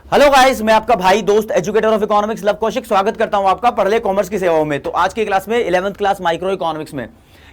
Hello guys, मैं आपका भाई दोस्त educator of economics love Kaushik स्वागत करता हूं आपका पढ़ ले कॉमर्स की सेवाओं में। तो आज की क्लास में 11th क्लास माइक्रो इकोनॉमिक्स में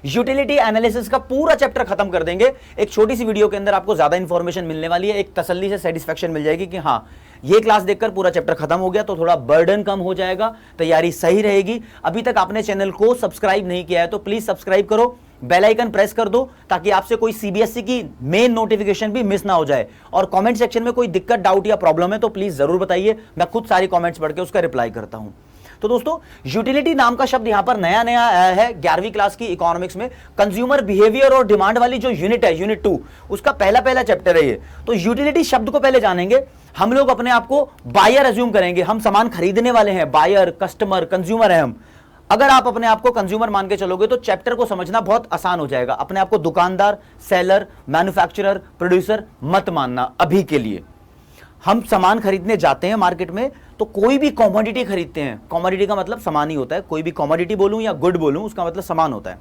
यूटिलिटी एनालिसिस का पूरा चैप्टर खत्म कर देंगे। एक छोटी सी वीडियो के अंदर आपको ज्यादा इंफॉर्मेशन मिलने वाली है, एक तसल्ली से सेटिस्फेक्शन मिल जाएगी कि हाँ ये क्लास देखकर पूरा चैप्टर खत्म हो गया, तो थोड़ा बर्डन कम हो जाएगा, तैयारी सही रहेगी। अभी तक आपने चैनल को सब्सक्राइब नहीं किया है तो प्लीज सब्सक्राइब करो, बेल आइकन प्रेस कर दो ताकि आपसे कोई सीबीएसई की मेन नोटिफिकेशन भी मिस ना हो जाए। और कमेंट सेक्शन में कोई दिक्कत, डाउट या प्रॉब्लम है तो प्लीज जरूर बताइए, मैं खुद सारी कमेंट्स पढ़ के उसका रिप्लाई करता हूं। तो दोस्तों, यूटिलिटी नाम का शब्द यहां पर नया नया आया है 11वीं क्लास की इकोनॉमिक्स में। कंज्यूमर बिहेवियर और डिमांड वाली जो यूनिट है, यूनिट 2, उसका पहला चैप्टर है ये। तो यूटिलिटी शब्द को पहले जानेंगे। हम लोग अपने आप को बायर अज्यूम करेंगे, हम सामान खरीदने वाले हैं, बायर, कस्टमर, कंज्यूमर है हम। अगर आप अपने आप को कंज्यूमर मान के चलोगे तो चैप्टर को समझना बहुत आसान हो जाएगा। अपने आप को दुकानदार, सेलर, मैन्युफैक्चरर, प्रोड्यूसर मत मानना अभी के लिए। हम सामान खरीदने जाते हैं मार्केट में तो कोई भी कमोडिटी खरीदते हैं। कमोडिटी का मतलब सामान ही होता है, कोई भी कमोडिटी बोलूं या गुड बोलूं उसका मतलब सामान होता है।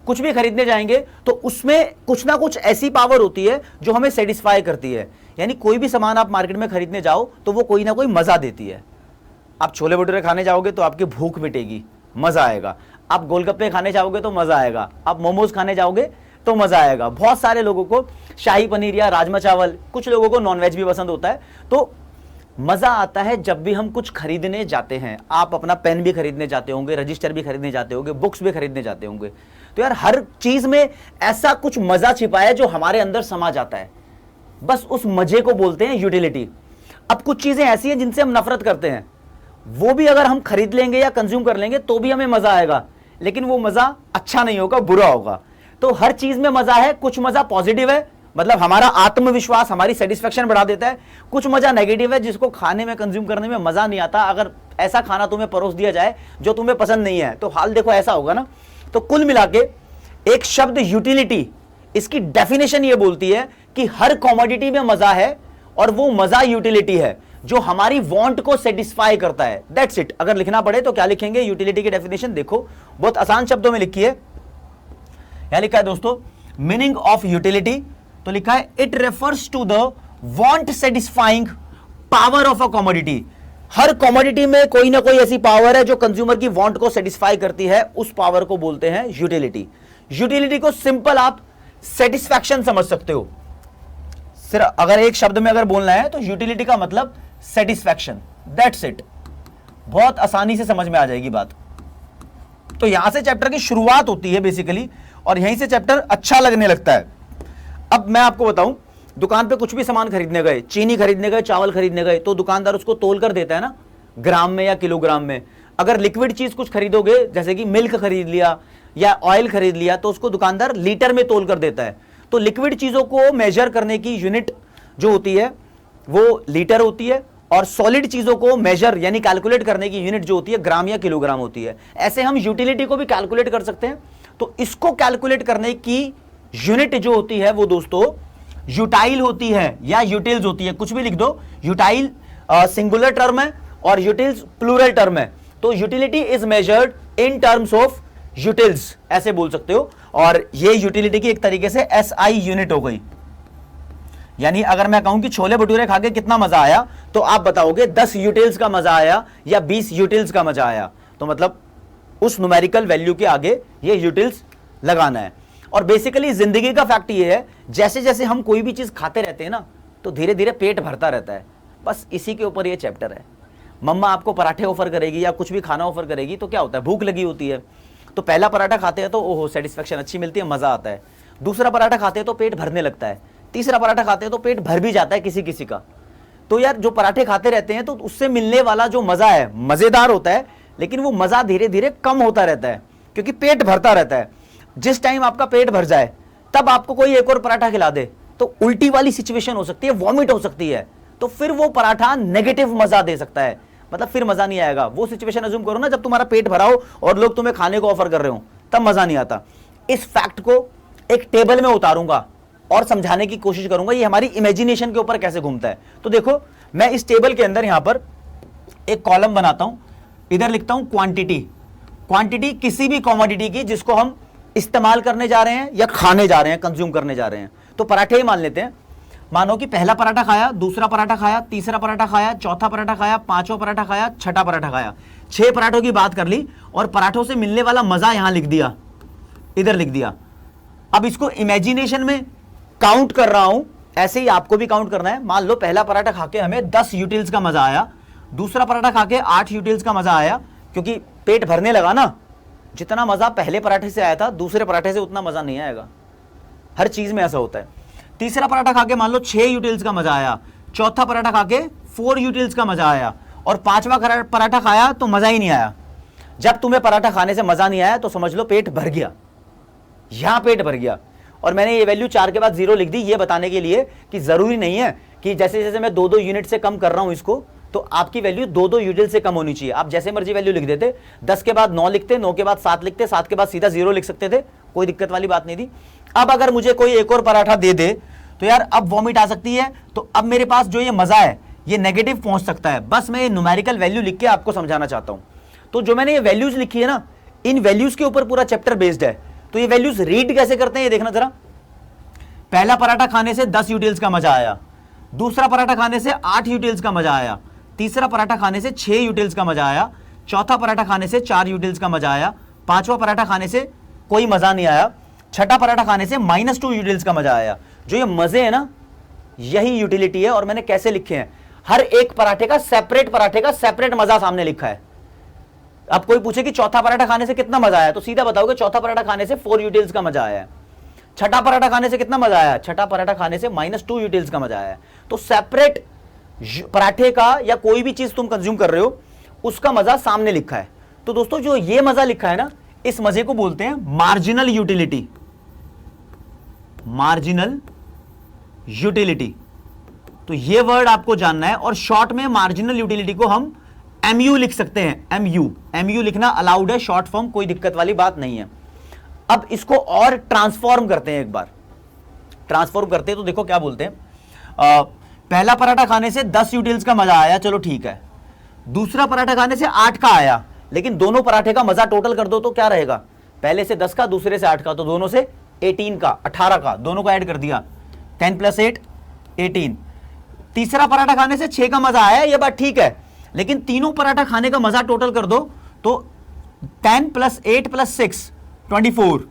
कुछ भी खरीदने जाएंगे तो उसमें कुछ ना कुछ ऐसी पावर होती है जो हमें सेटिस्फाई करती है। यानी कोई भी सामान आप मार्केट में खरीदने जाओ तो वो कोई ना कोई मजा देती है। आप छोले भटूरे खाने जाओगे तो आपकी भूख मिटेगी, मजा आएगा। आप गोलगप्पे खाने जाओगे तो मजा आएगा, आप मोमोज खाने जाओगे तो मजा आएगा। बहुत सारे लोगों को शाही पनीर या राजमा चावल, कुछ लोगों को नॉनवेज भी पसंद होता है। तो मजा आता है जब भी हम कुछ खरीदने जाते हैं। आप अपना पेन भी खरीदने जाते होंगे, रजिस्टर भी खरीदने जाते होंगे, बुक्स भी खरीदने जाते होंगे। तो यार हर चीज में ऐसा कुछ मजा छिपा है जो हमारे अंदर समा जाता है, बस उस मजे को बोलते हैं यूटिलिटी। अब कुछ चीजें ऐसी हैं जिनसे हम नफरत करते हैं, वो भी अगर हम खरीद लेंगे या कंज्यूम कर लेंगे तो भी हमें मजा आएगा, लेकिन वो मजा अच्छा नहीं होगा, बुरा होगा। तो हर चीज में मजा है। कुछ मजा पॉजिटिव है, मतलब हमारा आत्मविश्वास, हमारी सेटिस्फेक्शन बढ़ा देता है। कुछ मजा नेगेटिव है, जिसको खाने में, कंज्यूम करने में मजा नहीं आता। अगर ऐसा खाना तुम्हें परोस दिया जाए जो तुम्हें पसंद नहीं है तो हाल देखो ऐसा होगा ना। तो कुल मिला के एक शब्द यूटिलिटी, इसकी डेफिनेशन ये बोलती है कि हर कॉमोडिटी में मजा है और वो मजा यूटिलिटी है जो हमारी वांट को सेटिस्फाई करता है। That's it. अगर लिखना पड़े तो क्या लिखेंगे? यूटिलिटी की डेफिनेशन देखो, बहुत आसान शब्दों में लिखी है। यहां लिखा है दोस्तों, मीनिंग ऑफ यूटिलिटी, तो लिखा है it refers to the want satisfying power of a commodity. हर कमोडिटी में कोई ना कोई ऐसी पावर है जो कंज्यूमर की वांट को सेटिस्फाई करती है, उस पावर को बोलते हैं यूटिलिटी। यूटिलिटी को सिंपल आप सेटिस्फैक्शन समझ सकते हो। सिर्फ अगर एक शब्द में अगर बोलना है तो यूटिलिटी का मतलब सेटिस्फैक्शन। That's it. बहुत आसानी से समझ में आ जाएगी बात। तो यहां से चैप्टर की शुरुआत होती है बेसिकली, और यहीं से चैप्टर अच्छा लगने लगता है। अब मैं आपको बताऊं, दुकान पे कुछ भी सामान खरीदने गए, चीनी खरीदने गए, चावल खरीदने गए, तो दुकानदार उसको तोल कर देता है ना, ग्राम में या किलोग्राम में। अगर लिक्विड चीज कुछ खरीदोगे, जैसे कि मिल्क खरीद लिया या ऑयल खरीद लिया, तो उसको दुकानदार लीटर में तोल कर देता है। तो लिक्विड चीजों को मेजर करने की यूनिट जो होती है वो लीटर होती है, और सॉलिड चीजों को मेजर यानी कैलकुलेट करने की यूनिट जो होती है ग्राम या किलोग्राम होती है। ऐसे हम यूटिलिटी को भी कैलकुलेट कर सकते हैं। तो इसको कैलकुलेट करने की यूनिट जो होती है वो दोस्तों यूटाइल होती है या यूटिल्स होती है, कुछ भी लिख दो। यूटाइल सिंगुलर टर्म है और यूटिल्स प्लूरल टर्म है। तो utility is measured in terms of utils, ऐसे बोल सकते हो। और ये यूटिलिटी की एक तरीके से एसआई यूनिट हो गई। यानी अगर मैं कहूं कि छोले भटूरे खा के कितना मजा आया, तो आप बताओगे 10 यूटिल्स का मजा आया या 20 यूटिल्स का मजा आया। तो मतलब उस न्यूमेरिकल वैल्यू के आगे ये यूटिल्स लगाना है। और बेसिकली जिंदगी का फैक्ट ये है, जैसे जैसे हम कोई भी चीज खाते रहते हैं ना, तो धीरे धीरे पेट भरता रहता है। बस इसी के ऊपर ये चैप्टर है। मम्मा आपको पराठे ऑफर करेगी या कुछ भी खाना ऑफर करेगी तो क्या होता है, भूख लगी होती है। तो पहला पराठा खाते हैं तो ओहो सेटिस्फेक्शन अच्छी मिलती है, मजा आता है। दूसरा पराठा खाते हैं तो पेट भरने लगता है। तीसरा पराठा खाते हैं तो पेट भर भी जाता है किसी किसी का। तो यार जो पराठे खाते रहते हैं तो उससे मिलने वाला जो मजा है मजेदार होता है, लेकिन वो मजा धीरे धीरे कम होता रहता है क्योंकि पेट भरता रहता है। जिस टाइम आपका पेट भर जाए तब आपको कोई एक और पराठा खिला दे तो उल्टी वाली सिचुएशन हो सकती है, वॉमिट हो सकती है। तो फिर वो पराठा नेगेटिव मजा दे सकता है, मतलब फिर मजा नहीं आएगा। वो सिचुएशन अज्यूम करो ना जब तुम्हारा पेट भरा हो और लोग तुम्हें खाने को ऑफर कर रहे हो, तब मजा नहीं आता। इस फैक्ट को एक टेबल में उतारूंगा और समझाने की कोशिश करूंगा ये हमारी इमेजिनेशन के ऊपर कैसे घूमता है। तो देखो, मैं इस टेबल के अंदर यहां पर एक कॉलम बनाता हूं, इधर लिखता हूं क्वांटिटी। क्वांटिटी किसी भी कमोडिटी की जिसको हम इस्तेमाल करने जा रहे हैं या खाने जा रहे हैं, कंज्यूम करने जा रहे हैं। तो पराठे ही मान लेते हैं। मानो कि पहला पराठा खाया, दूसरा पराठा खाया, तीसरा पराठा खाया, चौथा पराठा खाया, पांचवा पराठा खाया, छठा पराठा खाया, 6 पराठों की बात कर ली और पराठों से मिलने वाला मजा यहां लिख दिया, इधर लिख दिया। अब इसको इमेजिनेशन में काउंट कर रहा हूं, ऐसे ही आपको भी काउंट करना है। मान लो पहला पराठा खा के हमें 10 यूटिल्स का मजा आया, दूसरा पराठा खा के 8 यूटिल्स का मजा आया, क्योंकि पेट भरने लगा ना। जितना मजा पहले पराठे से आया था, दूसरे पराठे से उतना मजा नहीं आएगा। हर चीज में ऐसा होता है। तीसरा पराठा खा के मान लो 6 यूटिल्स का मजा आया, चौथा पराठा खा के 4 यूटिल्स का मजा आया, और पांचवा पराठा खाया तो मजा ही नहीं आया। जब तुम्हें पराठा खाने से मजा नहीं आया तो समझ लो पेट भर गया, यहां पेट भर गया। और मैंने ये वैल्यू 4 के बाद 0 लिख दी, ये बताने के लिए कि जरूरी नहीं है कि जैसे जैसे मैं 2-2 यूनिट से कम कर रहा हूं इसको, तो आपकी वैल्यू 2-2 यूनिट से कम होनी चाहिए। आप जैसे मर्जी वैल्यू लिख देते, 10 के बाद 9 लिखते, 9 के बाद 7 लिखते, 7 के बाद सीधा 0 लिख सकते थे, कोई दिक्कत वाली बात नहीं थी। अब अगर मुझे कोई एक और पराठा दे दे तो यार अब वॉमिट आ सकती है, तो अब मेरे पास जो ये मजा है ये नेगेटिव पहुंच सकता है। बस मैं ये न्यूमेरिकल वैल्यू लिख के आपको समझाना चाहता हूं। तो जो मैंने ये वैल्यूज लिखी है ना, इन वैल्यूज के ऊपर पूरा चैप्टर बेस्ड है। तो ये वैल्यूज रीड कैसे करते हैं ये देखना जरा। पहला पराठा खाने से 10 यूटिल्स का मजा आया, दूसरा पराठा खाने से 8 यूटिल्स का मजा आया, तीसरा पराठा खाने से 6 यूटिल्स का मजा आया, चौथा पराठा खाने से 4 यूटिल्स का मजा आया, पांचवा पराठा खाने से कोई मजा नहीं आया, छठा पराठा खाने से -2 यूटिल्स का मजा आया। जो ये मजे है ना, यही यूटिलिटी है। और मैंने कैसे लिखे हैं, हर एक पराठे का सेपरेट मजा सामने लिखा है। अब कोई पूछे कि चौथा पराठा खाने से कितना मजा आया, तो सीधा बताओगे चौथा पराठा खाने से 4 यूटिल्स का मजा आया। छठा पराठा खाने से कितना मजा आया, छठा पराठा खाने से -2 यूटिल्स का मजा आया। तो सेपरेट पराठे का या कोई भी चीज तुम कंज्यूम कर रहे हो उसका मजा सामने लिखा है। तो दोस्तों जो ये मजा लिखा है ना, इस मजे को बोलते हैं मार्जिनल यूटिलिटी। मार्जिनल यूटिलिटी, तो ये वर्ड आपको जानना है। और शॉर्ट में मार्जिनल यूटिलिटी को हम MU लिख सकते हैं। MU लिखना अलाउड है, शॉर्ट फॉर्म, कोई दिक्कत वाली बात नहीं है। अब इसको और ट्रांसफॉर्म करते हैं, एक बार ट्रांसफॉर्म करते हैं तो देखो क्या बोलते हैं। पहला पराठा खाने से 10 यूटिल्स का मजा आया, चलो ठीक है। दूसरा पराठा खाने से 8 का आया, लेकिन दोनों पराठे का मजा टोटल कर दो तो क्या रहेगा, पहले से 10 का, दूसरे से 8 का, तो दोनों से 18 का, 18 का, दोनों का ऐड कर दिया, 10 + 8 18। तीसरा पराठा खाने से 6 का मजा आया, ये बात ठीक है, लेकिन तीनों पराठा खाने का मजा टोटल कर दो तो 10 + 8 + 6 24।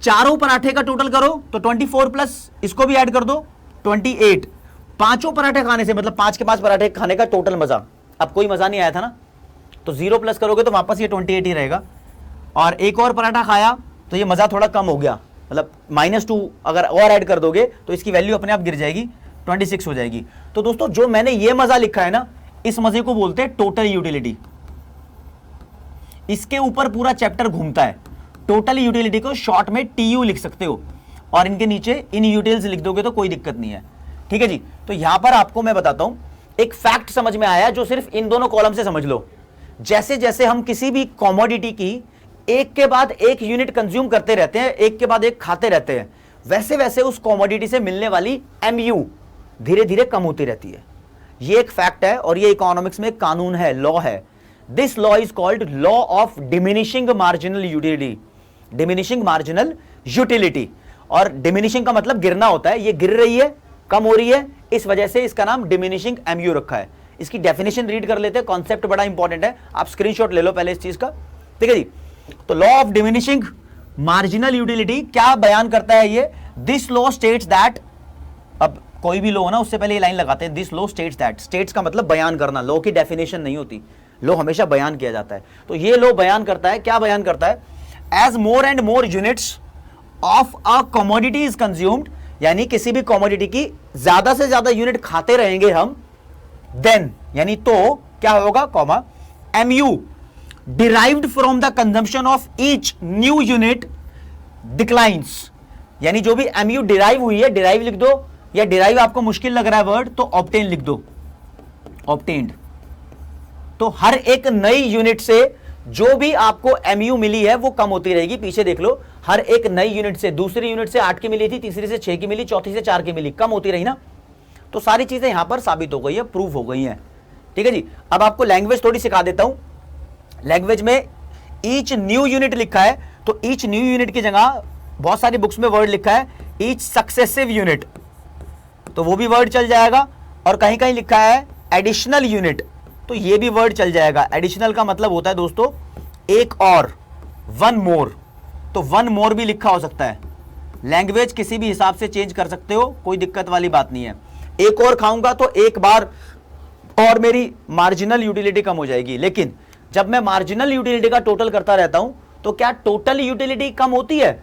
चारों पराठे का टोटल करो तो 24 प्लस इसको भी ऐड कर दो 28। पांचों पराठे खाने से, मतलब 5 के 5 पराठे खाने का टोटल मजा, अब कोई मजा नहीं आया था ना, तो 0 प्लस करोगे तो वापस ये 28 ही रहेगा। और एक और पराठा खाया तो ये मजा थोड़ा कम हो गया, मतलब -2 अगर और ऐड कर दोगे तो इसकी वैल्यू अपने आप गिर जाएगी, 26 हो जाएगी। तो दोस्तों जो मैंने ये मजा लिखा है ना, इस मजे को बोलते हैं टोटल यूटिलिटी। इसके ऊपर पूरा चैप्टर घूमता है। टोटल यूटिलिटी को शॉर्ट में TU लिख सकते हो, और इनके नीचे इन यूटिल्स लिख दोगे तो कोई दिक्कत नहीं है। ठीक है जी। तो यहां पर आपको मैं बताता हूं, एक फैक्ट समझ में आया जो सिर्फ इन दोनों कॉलम से समझ लो। जैसे जैसे हम किसी भी कॉमोडिटी की एक के बाद एक यूनिट कंज्यूम करते रहते हैं, एक के बाद एक खाते रहते हैं, वैसे वैसे उस कॉमोडिटी से मिलने वाली MU धीरे धीरे कम होती रहती है। ये एक फैक्ट है और ये इकोनॉमिक्स में कानून है, लॉ है। This law is called law of diminishing marginal utility. Diminishing marginal utility, और डिमिनिशिंग का मतलब गिरना होता है, ये गिर रही है, कम हो रही है, इस वजह से इसका नाम डिमिनिशिंग MU रखा है। इसकी डेफिनेशन रीड कर लेते हैं, कॉन्सेप्ट बड़ा इंपॉर्टेंट है, आप स्क्रीनशॉट ले लो पहले इस चीज का। ठीक है जी। तो law of diminishing marginal utility क्या बयान करता है ये, दिस लॉ स्टेट्स दैट, अब कोई भी लॉ हो ना उससे पहले ये लाइन लगाते हैं, this law states that. States का मतलब बयान करना, लॉ की डेफिनेशन नहीं होती, लॉ हमेशा बयान किया जाता है। तो ये लॉ बयान करता है, क्या बयान करता है, as more and more units of a commodity is consumed, यानी किसी भी कमोडिटी की ज्यादा से ज्यादा यूनिट खाते रहेंगे हम, देन यानी तो क्या होगा, comma MU derived from the consumption of each new unit declines। यानी जो भी MU डिराइव हुई है, डिराइव लिख दो, या डिराइव आपको मुश्किल लग रहा है वर्ड तो ऑब्टेन लिख दो, ऑब्टेन्ड। तो हर एक नई यूनिट से जो भी आपको MU मिली है वो कम होती रहेगी। पीछे देख लो, हर एक नई यूनिट से, दूसरी यूनिट से 8 की मिली थी, तीसरी से 6 की मिली, चौथी से 4 की मिली, कम होती रही ना। तो सारी चीजें यहां पर साबित हो गई है, प्रूफ हो गई है। ठीक है जी। अब आपको लैंग्वेज थोड़ी सिखा देता हूं। लैंग्वेज में ईच न्यू यूनिट लिखा है, तो ईच न्यू यूनिट की जगह बहुत सारी बुक्स में वर्ड लिखा है ईच सक्सेसिव यूनिट। तो वो भी वर्ड चल जाएगा। और कहीं कहीं लिखा है एडिशनल यूनिट, तो ये भी वर्ड चल जाएगा। एडिशनल का मतलब होता है दोस्तों एक और, वन मोर, तो वन मोर भी लिखा हो सकता है। लैंग्वेज किसी भी हिसाब से चेंज कर सकते हो, कोई दिक्कत वाली बात नहीं है। एक और खाऊंगा तो एक बार और मेरी मार्जिनल यूटिलिटी कम हो जाएगी, लेकिन जब मैं मार्जिनल यूटिलिटी का टोटल करता रहता हूं तो क्या टोटल यूटिलिटी कम होती है?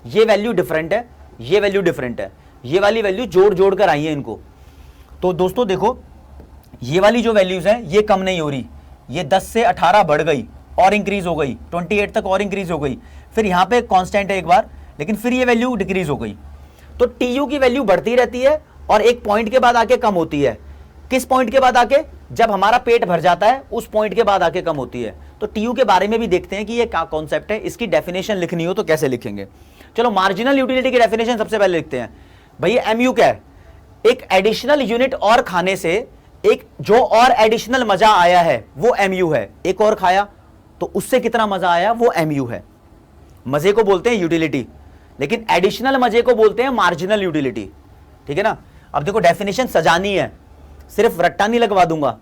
ये वैल्यू डिफरेंट है, ये वैल्यू डिफरेंट है, ये वाली वैल्यू जोड़ जोड़ कर आई है इनको। तो दोस्तों देखो, ये वाली जो वैल्यूज हैं ये कम नहीं हो रही, ये 10 से 18 बढ़ गई और इंक्रीज हो गई, 28 तक और इंक्रीज हो गई, फिर यहां पे कांस्टेंट है एक बार, लेकिन फिर ये वैल्यू डिक्रीज हो गई। तो टीयू की वैल्यू बढ़ती रहती है और एक पॉइंट के बाद आके कम होती है। किस पॉइंट के बाद आके? जब हमारा पेट भर जाता है उस पॉइंट के बाद आके कम होती है। तो टीयू के बारे में भी देखते हैं कि ये क्या कॉन्सेप्ट है, इसकी डेफिनेशन लिखनी हो तो कैसे लिखेंगे। चलो मार्जिनल यूटिलिटी की डेफिनेशन सबसे पहले लिखते हैं। भैया एमयू क्या है? एक एडिशनल यूनिट और खाने से एक जो और एडिशनल मजा आया है वो एमयू है। एक और खाया तो उससे कितना मजा आया वो एमयू है। मजे को बोलते हैं यूटिलिटी, लेकिन एडिशनल मजे को बोलते हैं मार्जिनल यूटिलिटी। ठीक है ना? अब देखो डेफिनेशन सजानी है, सिर्फ रट्टा नहीं लगवा दूंगा,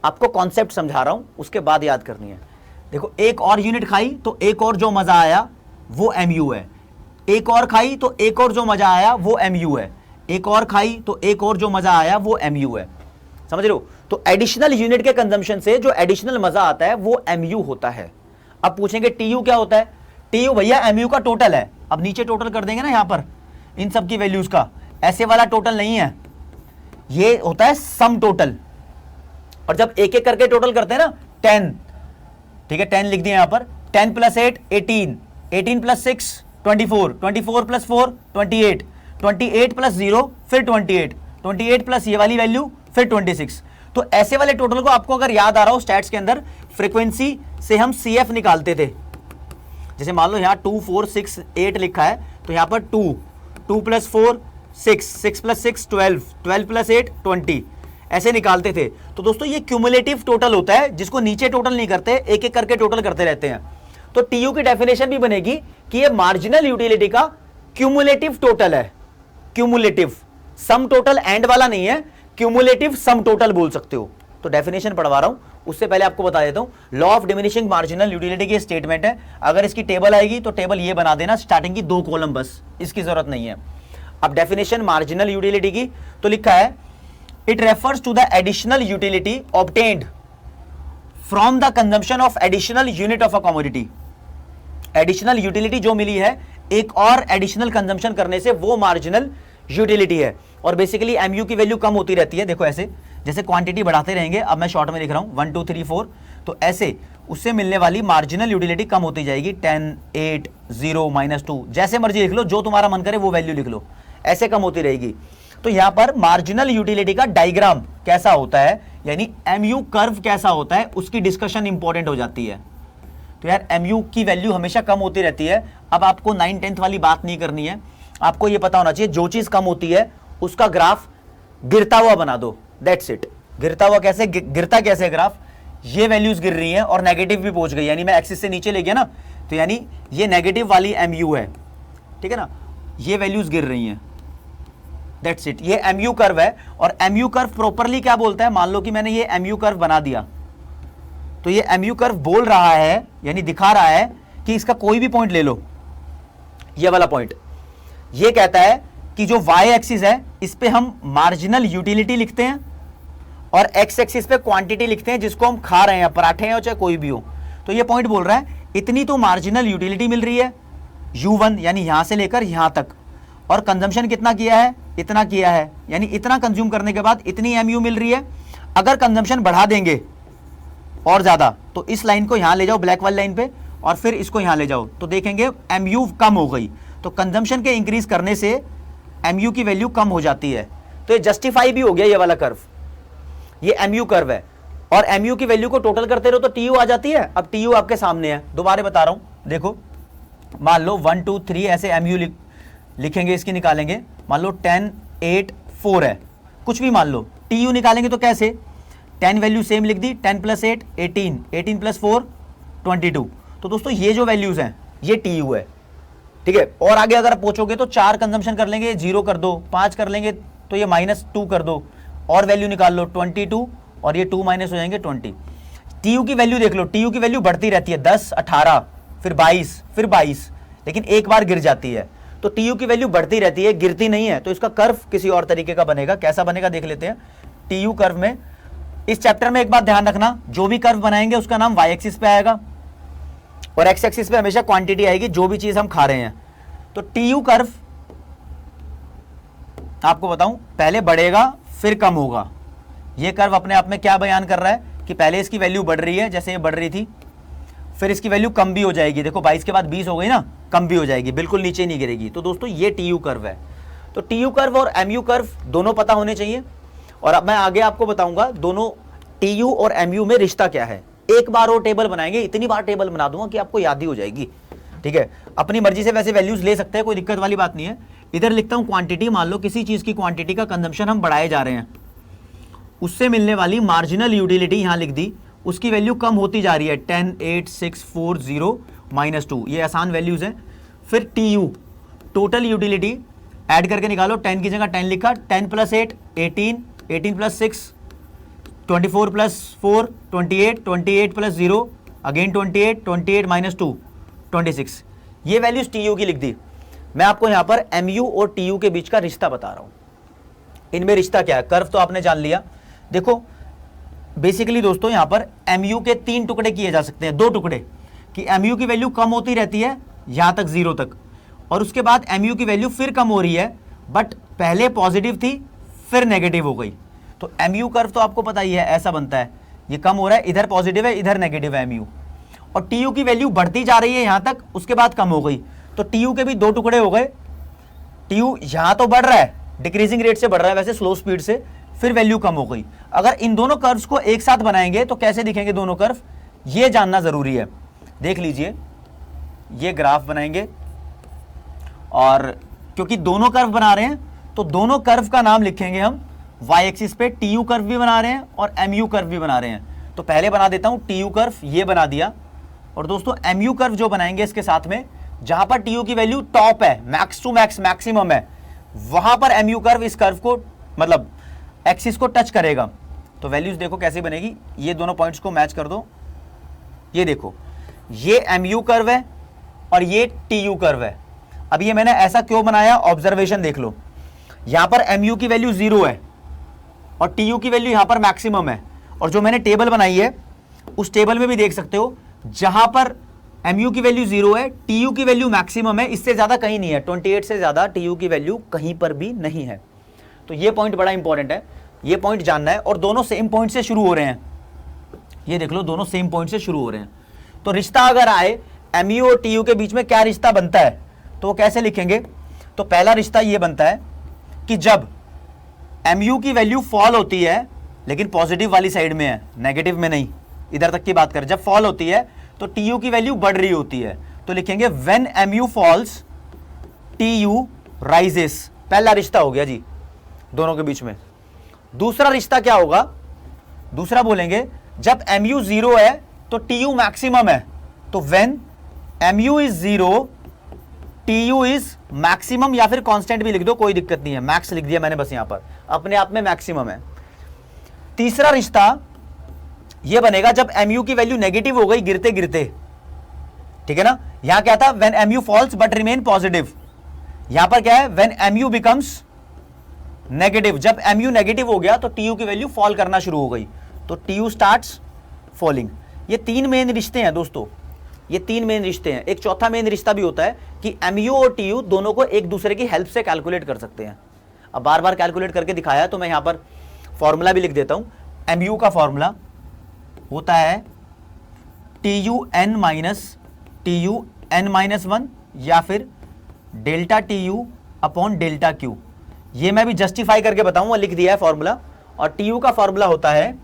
आपको कॉन्सेप्ट समझा रहा हूं, उसके बाद याद करनी है। देखो एक और यूनिट खाई तो एक और जो मजा आया वो एमयू है। एक और खाई तो एक और जो मजा आया वो एमयू है। एक और खाई तो एक और जो मजा आया वो एमयू है। समझ रहे हो? तो एडिशनल यूनिट के कंजम्पशन से जो एडिशनल मजा आता है वो एमयू होता है। अब पूछेंगे टीयू क्या होता है? टीयू भैया एमयू का टोटल है। अब नीचे टोटल कर देंगे ना यहां पर इन सब की वैल्यूज का, ऐसे वाला टोटल नहीं है, ये होता है सम टोटल। और जब एक एक करके टोटल करते हैं ना 10, ठीक है 10 लिख दिया यहां पर, 10 + 8 18, 18 + 6 24, 24 + 4 28, 28 + 0 फिर 28, 28 प्लस ये वाली वैल्यू फिर 26। तो ऐसे वाले टोटल को आपको अगर याद आ रहा हो स्टैट्स के अंदर फ्रीक्वेंसी से हम CF निकालते थे। जैसे मान लो यहां 2 4 6 8 लिखा है तो यहां पर 2 + 4 6, 6 + 6 12, 12 + 8 20, ऐसे निकालते थे। तो दोस्तों ये क्यूमुलेटिव टोटल होता है, जिसको नीचे टोटल नहीं करते, एक एक करके टोटल करते रहते हैं। तो टीयू की डेफिनेशन भी बनेगी कि ये मार्जिनल यूटिलिटी का क्यूमुलेटिव टोटल है। क्यूमुलेटिव, सम टोटल एंड वाला नहीं है, क्यूमुलेटिव सम टोटल बोल सकते हो। तो डेफिनेशन पढ़वा रहा हूं, उससे पहले आपको बता देता हूं law of diminishing marginal utility की स्टेटमेंट है। अगर इसकी टेबल आएगी तो टेबल ये बना देना, स्टार्टिंग की 2 कॉलम, बस इसकी जरूरत नहीं है। अब डेफिनेशन मार्जिनल यूटिलिटी की तो लिखा है it refers to the additional utility obtained from the consumption of additional unit of a commodity. Additional utility जो मिली है एक और एडिशनल कंजम्पशन करने से वो मार्जिनल यूटिलिटी है। और बेसिकली एमयू की वैल्यू कम होती रहती है। देखो ऐसे जैसे क्वांटिटी बढ़ाते रहेंगे, अब मैं शॉर्ट में लिख रहा हूं 1 2 3 4, तो ऐसे उससे मिलने वाली मार्जिनल यूटिलिटी कम होती जाएगी। 10 8 0 -2, जैसे मर्जी लिख लो, जो तुम्हारा मन करे वो वैल्यू लिख लो, ऐसे कम होती रहेगी। तो यहां पर मार्जिनल यूटिलिटी का डायग्राम कैसा होता है, यानी एमयू कर्व कैसा होता है, उसकी डिस्कशन इंपॉर्टेंट हो जाती है। तो यार एमयू की वैल्यू हमेशा कम होती रहती है। अब आपको 9 10th वाली बात नहीं करनी है, आपको यह पता होना चाहिए जो चीज कम होती है उसका ग्राफ गिरता हुआ बना दो, दैट्स इट। गिरता हुआ कैसे, गिरता कैसे ग्राफ, ये वैल्यूज गिर रही हैं और नेगेटिव भी पहुंच गई, यानी मैं एक्सिस से नीचे ले गया ना, तो यानी ये नेगेटिव वाली एमयू है, ठीक है ना, ये वैल्यूज गिर रही हैं, दैट्स इट। ये एमयू कर्व है। और एमयू कर्व प्रॉपरली क्या बोलता है, मान लो कि मैंने ये एमयू कर्व बना दिया, तो ये एमयू कर्व बोल रहा है, यानी दिखा रहा है कि इसका कोई भी पॉइंट ले लो, ये वाला पॉइंट, ये कहता है कि जो y एक्सिस है इस पे हम मार्जिनल यूटिलिटी लिखते हैं और x एक्सिस पे क्वांटिटी लिखते हैं जिसको हम खा रहे हैं, पराठे हैं चाहे कोई भी हो। तो ये पॉइंट बोल रहा है इतनी तो मार्जिनल यूटिलिटी मिल रही है u1, यानी यहां से लेकर यहां तक, और कंजम्पशन कितना किया है, इतना किया है, यानी इतना कंज्यूम करने के बाद इतनी एमयू मिल रही है। अगर कंजम्पशन बढ़ा देंगे और ज्यादा तो इस लाइन को यहां ले जाओ ब्लैक वाली लाइन पे और फिर इसको यहां ले जाओ, तो देखेंगे एमयू कम हो गई। तो कंजम्पशन के इंक्रीज करने से एमयू की वैल्यू कम हो जाती है। तो ये जस्टिफाई भी हो गया, ये वाला कर्व, ये एमयू कर्व है। और एमयू की वैल्यू को टोटल करते रहो तो टीयू आ जाती है। अब टीयू आपके सामने है, दोबारा बता रहा हूं, देखो मान लो 1 2 3 ऐसे एमयू लिखेंगे, इसकी निकालेंगे, मान लो 10 8 4 है, कुछ भी मान लो, टीयू निकालेंगे तो कैसे, 10 वैल्यू सेम लिख दी, 10 + 8 18, 18 + 4 22। तो दोस्तों ये जो वैल्यूज हैं ये टीयू है, ठीक है। और आगे अगर आप पूछोगे तो 4 कंजम्पशन कर लेंगे 0 कर दो, 5 कर लेंगे तो ये -2 कर दो और वैल्यू निकाल लो 22 और ये 2 माइनस हो जाएंगे 20। टीयू की वैल्यू देख लो, टीयू की वैल्यू बढ़ती रहती है 10, 18, फिर 22, लेकिन एक बार गिर जाती है। तो टीयू की वैल्यू बढ़ती रहती है, गिरती नहीं है। तो इसका कर्व किसी और तरीके का बनेगा। कैसा बनेगा देख लेते हैं। टीयू कर्व में इस चैप्टर में एक बात ध्यान रखना, जो भी कर्व बनाएंगे उसका नाम वाई एक्सिस पे आएगा और एक्स एक्सिस पे हमेशा क्वांटिटी आएगी, जो भी चीज हम खा रहे हैं। तो टीयू कर्व आपको बताऊं, पहले बढ़ेगा फिर कम होगा। ये कर्व अपने आप में क्या बयान कर रहा है कि पहले इसकी वैल्यू बढ़ रही है, जैसे ये बढ़ रही थी, फिर इसकी वैल्यू कम भी हो जाएगी। देखो 22 के बाद 20 हो गई ना, कम भी हो जाएगी, बिल्कुल नीचे नहीं गिरेगी। तो दोस्तों ये टीयू कर्व है। तो टीयू कर्व और एमयू कर्व दोनों पता होने चाहिए। और अब मैं आगे आपको बताऊंगा दोनों टीयू और एमयू में रिश्ता क्या है। एक बार और टेबल बनाएंगे, इतनी बार टेबल बना दूंगा कि आपको याद ही हो जाएगी। ठीक है, अपनी मर्जी से वैसे वैल्यूज ले सकते हैं, कोई दिक्कत वाली बात नहीं है। इधर लिखता हूं क्वांटिटी। मान लो किसी चीज की क्वांटिटी का कंजम्पशन हम बढ़ाए जा रहे हैं, उससे मिलने वाली मार्जिनल यूटिलिटी यहां लिख दी, उसकी वैल्यू कम होती जा रही है 10, 8, 6, 4, 0, -2। ये आसान वैल्यूज हैं। फिर टीयू टोटल यूटिलिटी ऐड करके निकालो। 10 की जगह 10 लिखा, 10 + 8 18, 18 + 6 24 + 4 28, 28 + 0 अगेन 28, 28 - 2 26। ये वैल्यूज टीयू की लिख दी। मैं आपको यहां पर एमयू और टीयू के बीच का रिश्ता बता रहा हूं। इनमें रिश्ता क्या है, कर्व तो आपने जान लिया। देखो बेसिकली दोस्तों यहां पर एमयू के 3 टुकड़े किए जा सकते हैं, 2 टुकड़े, कि एमयू की वैल्यू कम होती रहती है यहां तक 0 तक, और उसके बाद एमयू की वैल्यू फिर कम हो रही है, बट पहले पॉजिटिव थी फिर नेगेटिव हो गई। तो एमयू कर्व तो आपको पता ही है, ऐसा बनता है। ये कम हो रहा है, इधर पॉजिटिव है इधर नेगेटिव है एमयू, और टीयू की वैल्यू बढ़ती जा रही है यहां तक, उसके बाद कम हो गई। तो टीयू के भी 2 टुकड़े हो गए। टीयू यहां तो बढ़ रहा है, डिक्रीजिंग रेट से बढ़ रहा है, वैसे स्लो स्पीड से, फिर वैल्यू कम हो गई। अगर इन दोनों कर्व्स को एक साथ बनाएंगे तो कैसे दिखेंगे दोनों कर्व, ये जानना जरूरी है। देख लीजिए, ये ग्राफ बनाएंगे, और क्योंकि दोनों कर्व बना रहे हैं तो दोनों कर्व का नाम लिखेंगे हम वाई एक्सिस पे। टीयू कर्व भी बना रहे हैं और एमयू कर्व भी बना रहे हैं। तो पहले बना देता हूं टीयू कर्व, ये बना दिया। और दोस्तों एमयू कर्व जो बनाएंगे इसके साथ में, जहां पर टीयू की वैल्यू टॉप है, मैक्स टू मैक्स मैक्सिमम है, वहां पर एमयू कर्व इस कर्व को मतलब एक्सिस को टच करेगा। तो वैल्यूज देखो कैसे बनेगी, ये दोनों पॉइंट्स को मैच कर दो। ये देखो, ये एमयू कर्व है और ये टीयू कर्व है। अब ये मैंने ऐसा क्यों बनाया, ऑब्जर्वेशन देख लो। यहां पर एमयू की वैल्यू 0 है और टीयू की वैल्यू यहां पर मैक्सिमम है। और जो मैंने टेबल बनाई है उस टेबल में भी देख सकते हो, जहां पर एमयू की वैल्यू 0 है, टीयू की वैल्यू मैक्सिमम है, इससे ज्यादा कहीं नहीं है। 28 से ज्यादा टीयू की वैल्यू कहीं पर भी नहीं है। तो ये पॉइंट बड़ा इंपॉर्टेंट है, ये पॉइंट जानना है। और दोनों सेम पॉइंट से शुरू हो रहे हैं, ये देख लो, दोनों सेम पॉइंट से शुरू हो रहे हैं। तो रिश्ता अगर आए एमयू और टीयू के बीच में, क्या रिश्ता बनता है, तो वो कैसे लिखेंगे। तो पहला रिश्ता ये बनता है कि जब एमयू की वैल्यू फॉल होती है, लेकिन पॉजिटिव वाली साइड में है, नेगेटिव में नहीं, इधर तक की बात करें, जब फॉल होती है तो टीयू की वैल्यू बढ़ रही होती है, तो लिखेंगे when MU falls TU rises. पहला रिश्ता हो गया जी दोनों के बीच में। दूसरा रिश्ता क्या होगा, दूसरा बोलेंगे जब एमयू 0 है तो टीयू मैक्सिमम है, तो when MU is 0 TU is maximum, या फिर कांस्टेंट भी लिख दो, कोई दिक्कत नहीं है, मैक्स लिख दिया मैंने बस, यहां पर अपने आप में मैक्सिमम है। तीसरा रिश्ता ये बनेगा जब एमयू की वैल्यू नेगेटिव हो गई गिरते गिरते, ठीक है ना। यहां क्या था, when MU falls but remain positive. यहां पर क्या है, व्हेन एमयू बिकम्स नेगेटिव। जब एमयू नेगेटिव हो गया तो टीयू की वैल्यू फॉल करना शुरू हो गई, तो टीयू स्टार्ट्स फॉलिंग। ये 3 मेन रिश्ते हैं दोस्तों, ये 3 मेन रिश्ते हैं। एक चौथा मेन रिश्ता भी होता है कि एमयू और टीयू दोनों को एक दूसरे की हेल्प से कैलकुलेट कर सकते हैं। अब बार बार कैलकुलेट करके दिखाया, तो मैं यहां पर फॉर्मूला भी लिख देता हूं। एमयू का फॉर्मूला होता है TUN-1 या फिर delta TU upon delta Q। ये मैं भी जस्टिफाई करके बताऊंगा, लिख दिया है फॉर्मूला। और TU का फॉर्मूला होता है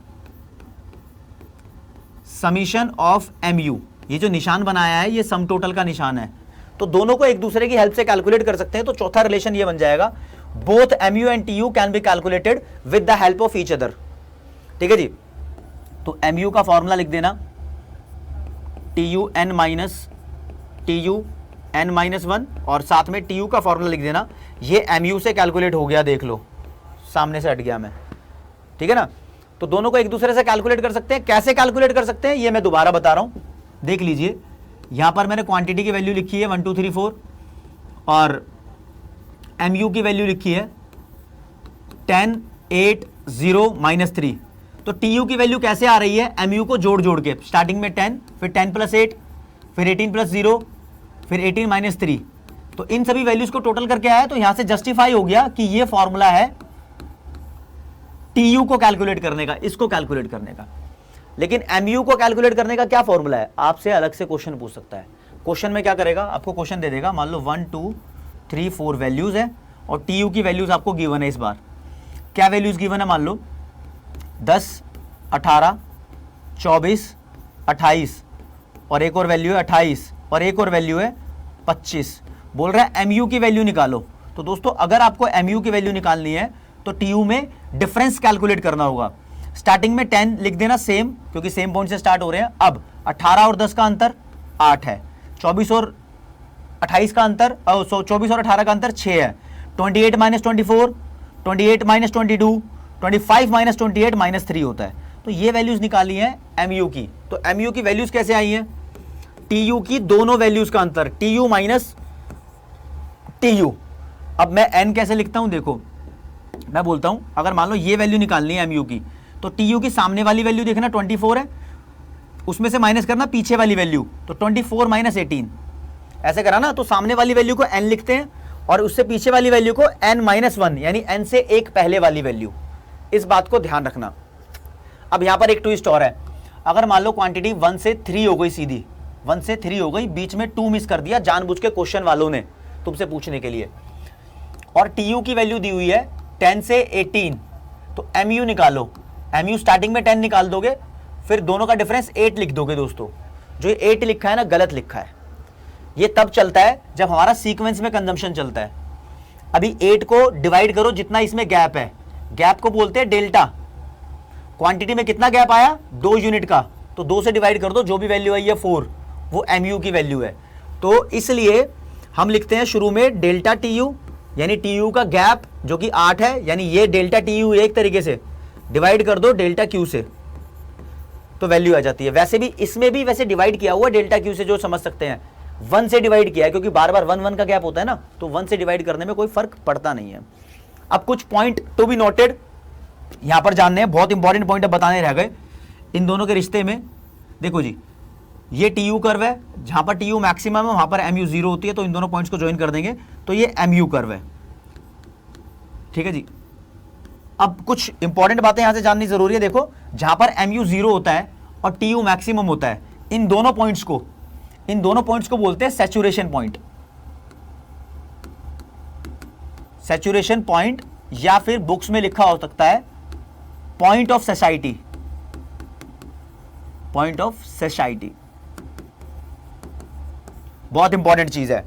समीशन ऑफ MU। ये जो निशान बनाया है ये सम टोटल का निशान है, तो दोनों को एक दूसरे की हेल्प से कैलकुलेट कर सकते हैं। तो चौथा रिलेशन ये बन जाएगा, both MU and TU can be calculated with the help of each other. ठीक है जी। तो MU का फॉर्मूला लिख देना TUN-1 और साथ में TU का फॉर्मूला लिख देना। ये MU से कैलकुलेट हो गया, देख लो, सामने से हट गया मैं, ठीक है ना। तो दोनों को एक दूसरे से कैलकुलेट कर सकते हैं। कैसे कैलकुलेट कर सकते हैं ये मैं दोबारा बता रहा हूं, देख लीजिए। यहां पर मैंने क्वांटिटी की वैल्यू लिखी है 1 2 3 4 और mu की वैल्यू लिखी है 10 8 0 -3। तो tu की वैल्यू कैसे आ रही है, mu को जोड़ जोड़ के, स्टार्टिंग में 10, फिर 10 + 8, फिर 18 + 0, फिर 18 - 3। तो इन सभी वैल्यूज को टोटल करके आया, तो यहां से जस्टिफाई हो गया कि ये फॉर्मूला है tu को कैलकुलेट करने का, इसको कैलकुलेट करने का। लेकिन mu को कैलकुलेट करने का क्या फॉर्मूला है, आपसे अलग से क्वेश्चन पूछ सकता है। क्वेश्चन में क्या करेगा, आपको क्वेश्चन दे देगा, मान लो 1 2 3 4 वैल्यूज है और tu की वैल्यूज आपको गिवन है। इस बार क्या वैल्यूज गिवन है, मान लो 10 18 24 28 और एक और वैल्यू है 28 और एक और वैल्यू है 25। बोल रहा है mu की वैल्यू निकालो। तो दोस्तों अगर आपको mu की वैल्यू निकालनी है तो tu में डिफरेंस कैलकुलेट करना होगा। स्टार्टिंग में 10 लिख देना सेम, क्योंकि सेम पॉइंट से स्टार्ट हो रहे हैं। अब 18 और 10 का अंतर 8 है, 24 और 28 का अंतर 24 और 18 का अंतर 6 है, 28 - 24, 28 - 22, 25 - 28 -3 होता है। तो ये वैल्यूज निकाली है mu की। तो mu की वैल्यूज कैसे आई हैं, tu की दोनों वैल्यूज का अंतर, tu माइनस tu। अब मैं n कैसे लिखता हूं, देखो मैं बोलता हूं, अगर मान लो ये वैल्यू निकालनी है mu की, तो tu की सामने वाली वैल्यू देखना 24 है, उसमें से माइनस करना पीछे वाली वैल्यू, तो 24 - 18 ऐसे करा ना। तो सामने वाली वैल्यू को n लिखते हैं और उससे पीछे वाली वैल्यू को n - 1, यानी n से एक पहले वाली वैल्यू। इस बात को ध्यान रखना। अब यहां पर एक ट्विस्ट और है, अगर मान लो क्वांटिटी 1 से 3 हो गई, सीधी 1 से 3 हो गई, बीच में 2 मिस कर दिया जानबूझ के क्वेश्चन वालों ने तुमसे पूछने के लिए, और tu की वैल्यू दी हुई है 10 से 18, तो mu निकालो। mu स्टार्टिंग में 10 निकाल दोगे, फिर दोनों का डिफरेंस 8 लिख दोगे। दोस्तों जो 8 लिखा है ना, गलत लिखा है। ये तब चलता है जब हमारा सीक्वेंस में कंजम्पशन चलता है। अभी 8 को डिवाइड करो जितना इसमें गैप है, गैप को बोलते हैं डेल्टा। क्वांटिटी में कितना गैप आया, 2 यूनिट का, तो 2 से डिवाइड कर दो, जो भी वैल्यू आई है 4, वो mu की वैल्यू है। तो इसलिए हम लिखते हैं शुरू में डेल्टा tu, यानी tu का गैप जो कि 8 है, यानी ये डेल्टा tu एक तरीके से डिवाइड कर दो डेल्टा q से, तो वैल्यू आ जाती है। वैसे भी इसमें भी वैसे डिवाइड किया हुआ डेल्टा q से, जो समझ सकते हैं 1 से डिवाइड किया है, क्योंकि बार बार 1 1 का गैप होता है ना, तो 1 से डिवाइड करने में कोई फर्क पड़ता नहीं है। अब कुछ पॉइंट टू बी नोटेड यहां पर जानने हैं, बहुत इंपॉर्टेंट पॉइंट अब बताने रह गए इन दोनों के रिश्ते में। देखो जी, ये tu कर्व है, जहां पर tu मैक्सिमम है वहां पर mu 0 होती है, तो इन दोनों पॉइंट्स को ज्वाइन कर देंगे, तो ये mu कर्व है, ठीक है जी। अब कुछ इंपॉर्टेंट बातें यहां से जाननी जरूरी है। देखो जहां पर mu 0 होता है और tu मैक्सिमम होता है, इन दोनों पॉइंट्स को बोलते हैं सैचुरेशन पॉइंट। सैचुरेशन पॉइंट, या फिर बुक्स में लिखा हो सकता है पॉइंट ऑफ सेसाइटी, पॉइंट ऑफ सेसाइटी। बहुत इंपॉर्टेंट चीज है,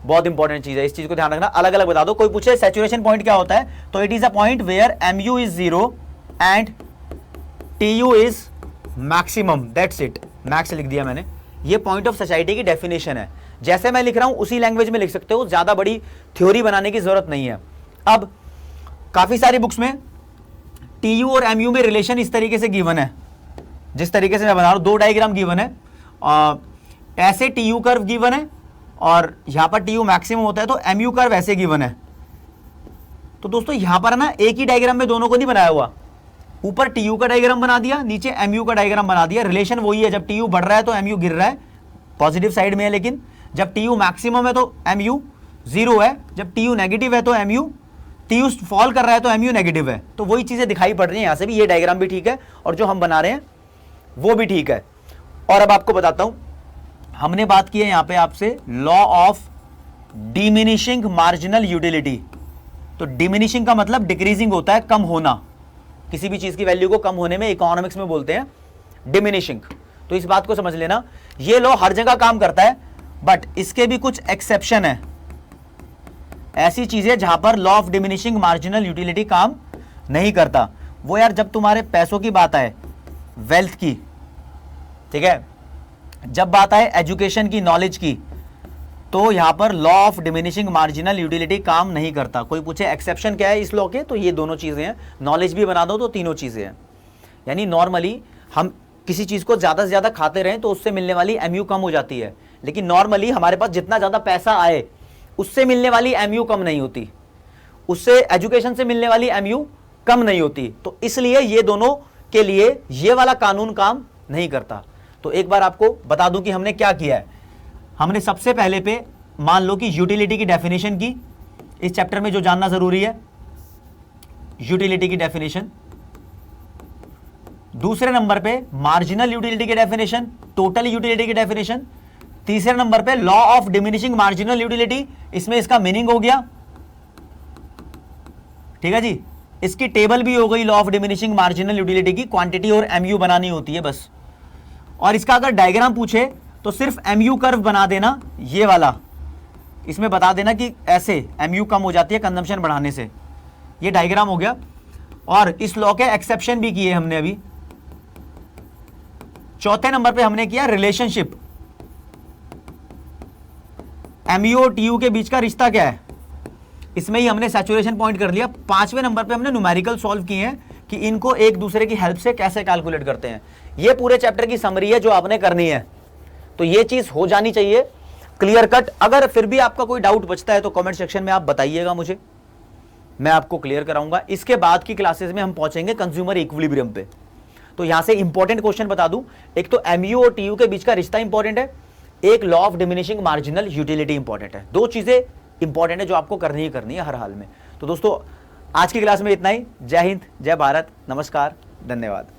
बहुत इंपॉर्टेंट चीज है, इस चीज को ध्यान रखना। अलग अलग बता दो, कोई पूछे सैचुरेशन पॉइंट क्या होता है, तो it is a point where mu is 0 and tu is maximum, that's it, max लिख दिया मैंने। ये पॉइंट ऑफ सोसाइटी की डेफिनेशन है। जैसे मैं लिख रहा हूं उसी लैंग्वेज में लिख सकते हो, ज्यादा बड़ी थ्योरी बनाने की जरूरत नहीं है। अब काफी सारी बुक्स में tu और mu में रिलेशन इस तरीके से गिवन है, जिस तरीके से मैं बना रहा हूं, 2 डायग्राम गिवन है, ऐसे tu कर्व गिवन है और यहां पर tu मैक्सिमम होता है, तो mu कर्व ऐसे गिवन है। तो दोस्तों यहां पर ना एक ही डायग्राम में दोनों को नहीं बनाया हुआ, ऊपर tu का डायग्राम बना दिया, नीचे mu का डायग्राम बना दिया। रिलेशन वही है, जब tu बढ़ रहा है तो mu गिर रहा है, पॉजिटिव साइड में है, लेकिन जब tu मैक्सिमम है तो mu 0 है, जब tu नेगेटिव है तो tu फॉल कर रहा है तो mu नेगेटिव है। तो वही चीजें दिखाई पड़ रही हैं यहां से भी, ये डायग्राम भी ठीक है और जो हम बना रहे हैं वो भी ठीक है। और अब आपको बताता हूं, हमने बात की है यहां पे आपसे law of diminishing marginal utility. तो डिमिनिशिंग का मतलब डिक्रीजिंग होता है, कम होना, किसी भी चीज की वैल्यू को कम होने में इकोनॉमिक्स में बोलते हैं डिमिनिशिंग। तो इस बात को समझ लेना, ये लॉ हर जगह काम करता है, बट इसके भी कुछ एक्सेप्शन है, ऐसी चीजें जहां पर law of diminishing marginal utility काम नहीं करता। वो यार जब तुम्हारे पैसों की बात आए, वेल्थ की, ठीक है, जब बात आए एजुकेशन की, नॉलेज की, तो यहां पर law of diminishing marginal utility काम नहीं करता। कोई पूछे एक्सेप्शन क्या है इस लॉ के, तो ये दोनों चीजें हैं। नॉलेज भी बना दो तो तीनों चीजें हैं। यानी नॉर्मली हम किसी चीज को ज्यादा से ज्यादा खाते रहें तो उससे मिलने वाली एमयू कम हो जाती है, लेकिन नॉर्मली हमारे पास जितना ज्यादा पैसा आए उससे मिलने वाली एमयू कम नहीं होती, उससे एजुकेशन से मिलने वाली एमयू कम नहीं होती। तो इसलिए ये दोनों के लिए ये वाला कानून काम नहीं करता। तो एक बार आपको बता दूं कि हमने क्या किया है। हमने सबसे पहले पे मान लो कि यूटिलिटी की डेफिनेशन की, इस चैप्टर में जो जानना जरूरी है यूटिलिटी की डेफिनेशन। दूसरे नंबर पे मार्जिनल यूटिलिटी की डेफिनेशन, टोटल यूटिलिटी की डेफिनेशन। तीसरे नंबर पे law of diminishing marginal utility, इसमें इसका मीनिंग हो गया, ठीक है जी। इसकी टेबल भी हो गई law of diminishing marginal utility की, क्वांटिटी और एमयू बनानी होती है बस। और इसका अगर डायग्राम पूछे तो सिर्फ एमयू कर्व बना देना, ये वाला इसमें बता देना कि ऐसे एमयू कम हो जाती है कंजम्पशन बढ़ाने से। ये डायग्राम हो गया। और इस लॉ के एक्सेप्शन भी किए हमने अभी। चौथे नंबर पे हमने किया रिलेशनशिप, एमयू और टीयू के बीच का रिश्ता क्या है, इसमें ही हमने सैचुरेशन पॉइंट कर लिया। पांचवें नंबर पे हमने न्यूमेरिकल सॉल्व किए हैं कि इनको एक दूसरे की हेल्प से कैसे कैलकुलेट करते हैं। ये पूरे चैप्टर की समरी है जो आपने करनी है। तो ये चीज हो जानी चाहिए क्लियर कट। अगर फिर भी आपका कोई डाउट बचता है तो कमेंट सेक्शन में आप बताइएगा मुझे, मैं आपको क्लियर कराऊंगा। इसके बाद की क्लासेस में हम पहुंचेंगे कंज्यूमर इक्विलिब्रियम पे। तो यहां से इंपॉर्टेंट क्वेश्चन बता दूं, एक तो एमयू और टीयू के बीच का रिश्ता इंपॉर्टेंट है, एक law of diminishing marginal utility important है। दो चीजें इंपॉर्टेंट है जो आपको करनी ही करनी है हर हाल में। तो दोस्तों आज की क्लास में इतना ही। जय हिंद, जय भारत, नमस्कार, धन्यवाद।